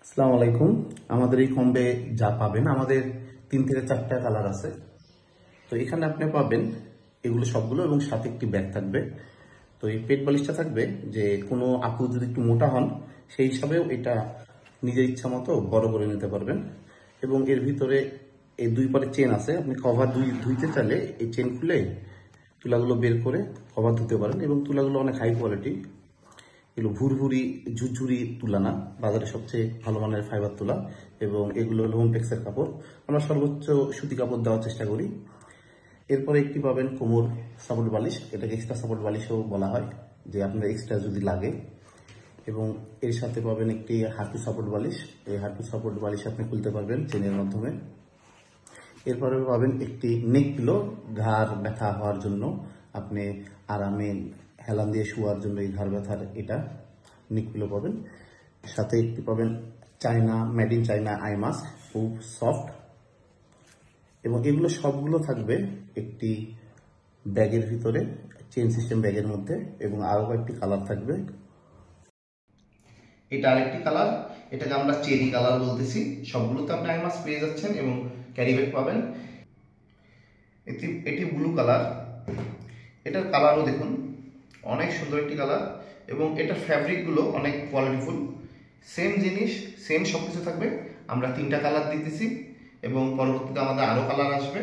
আসসালামু আলাইকুম। আমাদের এই কম্বে যা পাবেন, আমাদের 3 থেকে 4টা কালার আছে। তো এখানে আপনি পাবেন এগুলো সবগুলো, এবং সাথে একটি ব্যাগ থাকবে। তো এই পেট বালিশটা থাকবে যে কোনো আপু যদি একটু মোটা হন, সেই হিসাবেও এটা নিজের ইচ্ছা মতো বড় করে নিতে পারবেন। এবং এর ভিতরে এই 2 পারে চেন আছে, আপনি কভার ধুইতে চাইলে এই চেন খুলে তুলাগুলো বের করে কভার ধুতে পারেন। এবং তুলাগুলো অনেক হাই কোয়ালিটি, এগুলো ভুরভুরি ঝুরঝুরি তুলা না, বাজারে সবচেয়ে ভালো মানের ফাইবার তুলা। এবং এগুলো হলো হোমটেক্সের কাপড়, আমরা সর্বোচ্চ সুতি কাপড় দেওয়ার চেষ্টা করি। এরপরে একটি পাবেন কোমর সাপোর্ট বালিশ, এটাকে এক্সট্রা সাপোর্ট বালিশও বলা হয়, যে আপনার এক্সট্রা যদি লাগে। এবং এর সাথে পাবেন একটি হাঁটু সাপোর্ট বালিশ, এই হাঁটু সাপোর্ট বালিশ আপনি খুলতে পারবেন চেনের মাধ্যমে। এরপরে পাবেন একটি নেক পিলো, ঘাড় ব্যথা হওয়ার জন্য আপনি আরামে হেলান দিয়ে শোয়ার জন্য এই ঘাড় ব্যথার এটা নেক পিলো পাবেন। সাথে একটি পাবেন China, made in China eye mask, খুব সফট। এবং এগুলো সবগুলো থাকবে একটি ব্যাগের ভিতরে, চেন সিস্টেম ব্যাগের মধ্যে, এবং আরও কয়েকটি কালার থাকবে। এটা আরেকটি কালার, এটাকে আমরা চেরি কালার বলতেছি। সবগুলোতে আপনি আই মাস্ক পেয়ে যাচ্ছেন এবং ক্যারি ব্যাগ পাবেন। এটি ব্লু কালার, এটার কালারও দেখুন অনেক সুন্দর একটি কালার, এবং এটার ফ্যাব্রিকগুলো অনেক কোয়ালিটিফুল। সেম জিনিস, সেম সব কিছু থাকবে। আমরা 3টা কালার দিতেছি এবং পরবর্তীতে আমাদের আরও কালার আসবে।